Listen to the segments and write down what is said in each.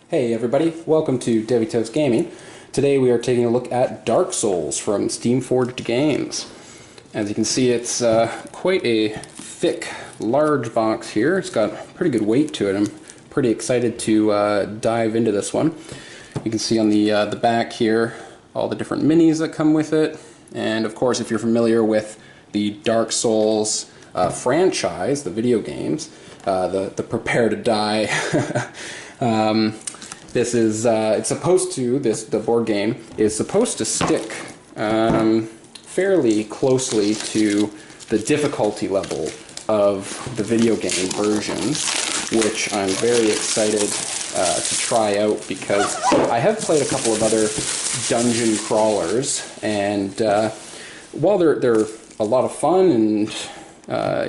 Hey everybody, welcome to DevyToast Gaming. Today we are taking a look at Dark Souls from Steamforged Games. As you can see, it's quite a thick, large box here. It's got pretty good weight to it. I'm pretty excited to dive into this one. You can see on the back here all the different minis that come with it. And of course, if you're familiar with the Dark Souls franchise, the video games, the Prepare to Die this is, it's supposed to, the board game is supposed to stick fairly closely to the difficulty level of the video game versions, which I'm very excited to try out because I have played a couple of other dungeon crawlers, and while they're a lot of fun and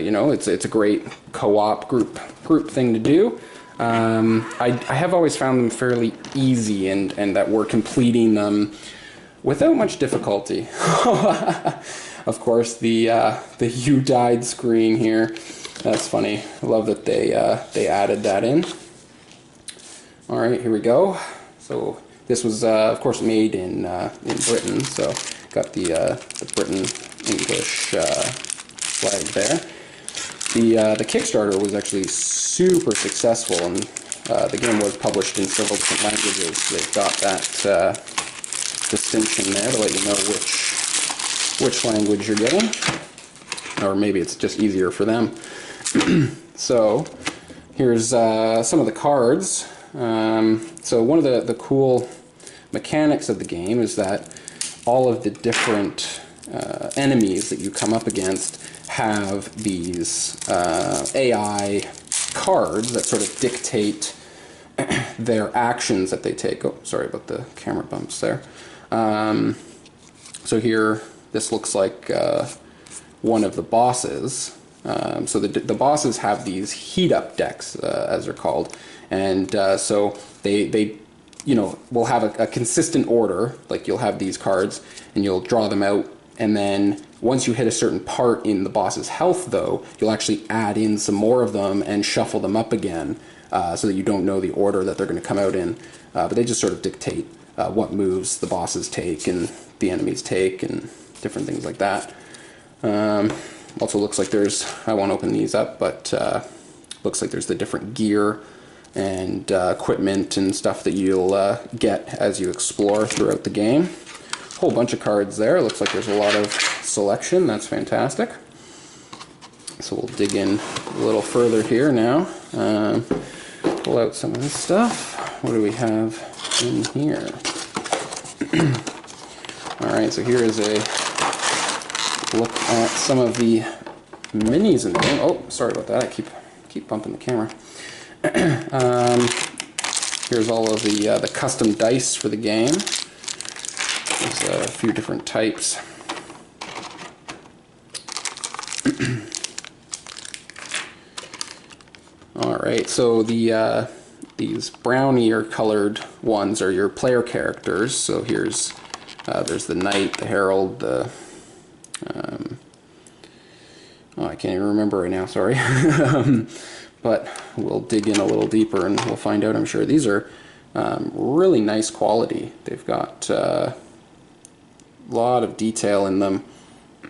you know, it's a great co-op group thing to do, I have always found them fairly easy, and that we're completing them without much difficulty. Of course, the "You died" screen here, that's funny. I love that they added that in. Alright, here we go. So this was of course made in Britain, so got the Britain English flag there. The Kickstarter was actually super successful, and the game was published in several different languages. They've got that distinction there to let you know which language you're getting, or maybe it's just easier for them. So here's some of the cards. So one of the cool mechanics of the game is that all of the different enemies that you come up against have these AI cards that sort of dictate their actions that they take. Oh, sorry about the camera bumps there. So here, this looks like one of the bosses. So the bosses have these heat-up decks, as they're called, and so they you know, will have a consistent order. Like, you'll have these cards, and you'll draw them out, and then once you hit a certain part in the boss's health, though, you'll actually add in some more of them and shuffle them up again, so that you don't know the order that they're going to come out in. But they just sort of dictate what moves the bosses take and the enemies take and different things like that. Also looks like there's, I won't open these up, but looks like there's the different gear and equipment and stuff that you'll get as you explore throughout the game. Whole bunch of cards there. Looks like there's a lot of selection. That's fantastic. So we'll dig in a little further here now. Pull out some of this stuff. What do we have in here? Alright, so here is a look at some of the minis in the game. Oh, sorry about that. I keep bumping the camera. Here's all of the custom dice for the game. There's a few different types. Alright, so these brownie or colored ones are your player characters. So here's there's the Knight, the Herald, the oh, I can't even remember right now, sorry. But we'll dig in a little deeper and we'll find out, I'm sure. These are really nice quality. They've got a lot of detail in them,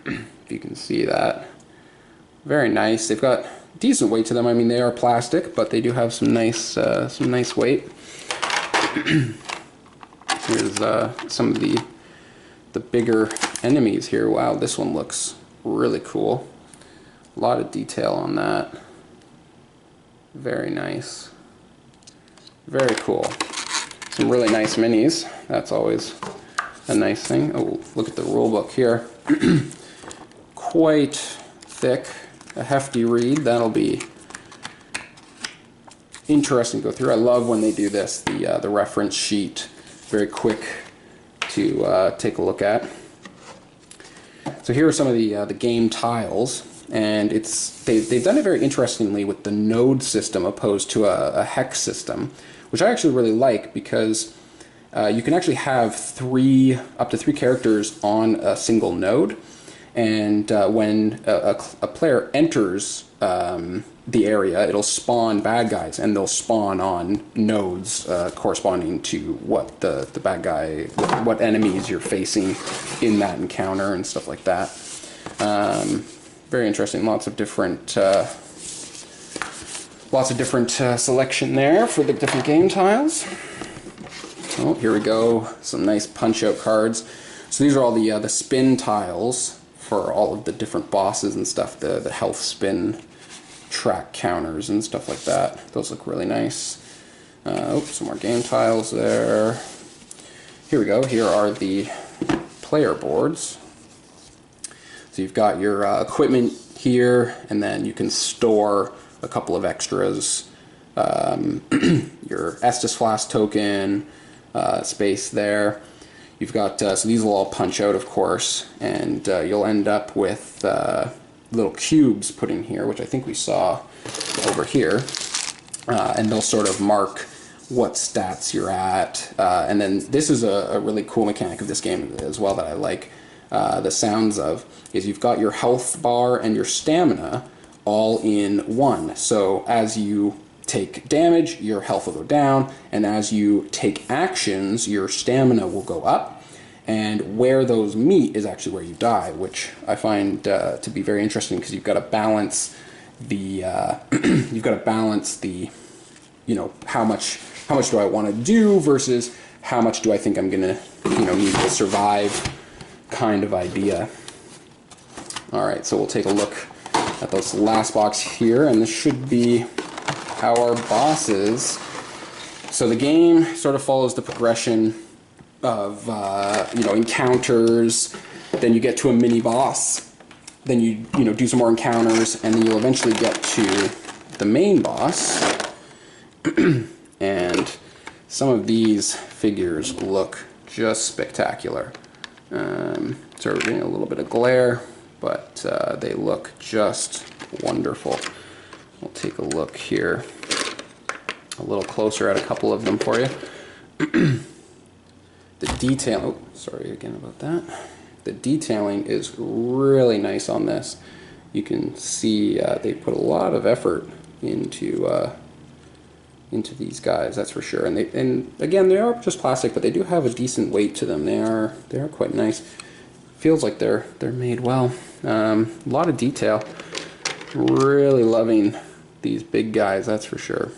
if you can see that. Very nice. They've got decent weight to them. I mean, they are plastic, but they do have some nice weight. Here's some of the bigger enemies here. Wow, this one looks really cool. A lot of detail on that. Very nice. Very cool. Some really nice minis. That's always a nice thing. Oh, look at the rule book here. Quite thick, a hefty read. That'll be interesting to go through. I love when they do this, the reference sheet, very quick to take a look at. So here are some of the game tiles, and they've done it very interestingly with the node system opposed to a hex system, which I actually really like, because you can actually have up to three characters on a single node, and when a player enters the area, it'll spawn bad guys, and they'll spawn on nodes corresponding to what the bad guy, what enemies you're facing in that encounter and stuff like that. Very interesting. Lots of different selection there for the different game tiles. Oh, here we go. Some nice punch-out cards. So these are all the spin tiles for all of the different bosses and stuff. The health spin track counters and stuff like that. Those look really nice. Some more game tiles there. Here we go. Here are the player boards. So you've got your equipment here, and then you can store a couple of extras. Your Estus Flask token, space there. You've got, so these will all punch out, of course, and you'll end up with little cubes put in here, which I think we saw over here, and they'll sort of mark what stats you're at. And then this is a really cool mechanic of this game as well that I like the sounds of, is you've got your health bar and your stamina all in one. So as you take damage, your health will go down, and as you take actions, your stamina will go up. And where those meet is actually where you die, which I find to be very interesting, because you've got to balance the you know, how much do I want to do versus how much do I think I'm gonna need to survive kind of idea. All right, so we'll take a look at this last box here, and this should be how our bosses. So the game sort of follows the progression of encounters. Then you get to a mini boss. Then you do some more encounters, and then you'll eventually get to the main boss. And some of these figures look just spectacular. So we're getting a little bit of glare, but they look just wonderful. We'll take a look here a little closer at a couple of them for you. The detail, oh, sorry again about that. The detailing is really nice on this. You can see they put a lot of effort into these guys, that's for sure. And again, they are just plastic, but they do have a decent weight to them. They are quite nice. Feels like they're made well. A lot of detail. Really loving these big guys, that's for sure.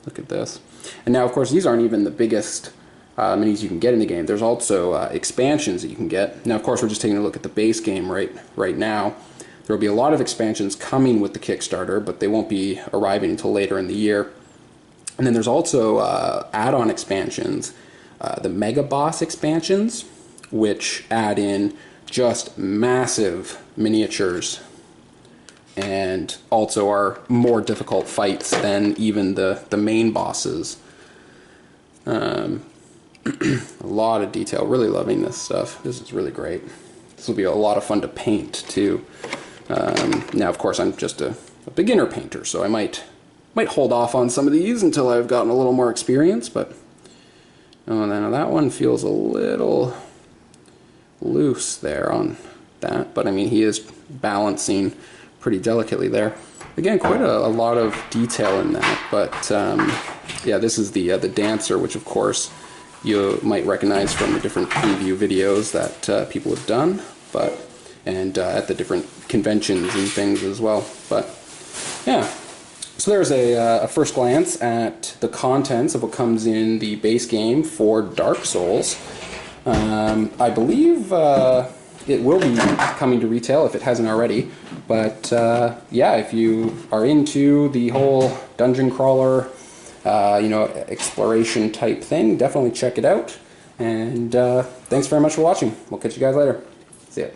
Look at this. And now, of course, these aren't even the biggest minis you can get in the game. There's also expansions that you can get. Now, of course, we're just taking a look at the base game right now. There will be a lot of expansions coming with the Kickstarter, but they won't be arriving until later in the year. And then there's also add-on expansions, the Mega Boss expansions, which add in just massive miniatures and also are more difficult fights than even the main bosses. A lot of detail. Really loving this stuff. This is really great. This will be a lot of fun to paint too. Now, of course, I'm just a beginner painter, so I might hold off on some of these until I've gotten a little more experience. But now that one feels a little loose there on that. But I mean, he is balancing pretty delicately there. Again, quite a lot of detail in that. But yeah, this is the dancer, which of course you might recognize from the different preview videos that people have done, and at the different conventions and things as well. But yeah, so there's a first glance at the contents of what comes in the base game for Dark Souls. I believe it will be coming to retail if it hasn't already. But yeah, if you are into the whole dungeon crawler, exploration type thing, definitely check it out. And thanks very much for watching. We'll catch you guys later. See ya.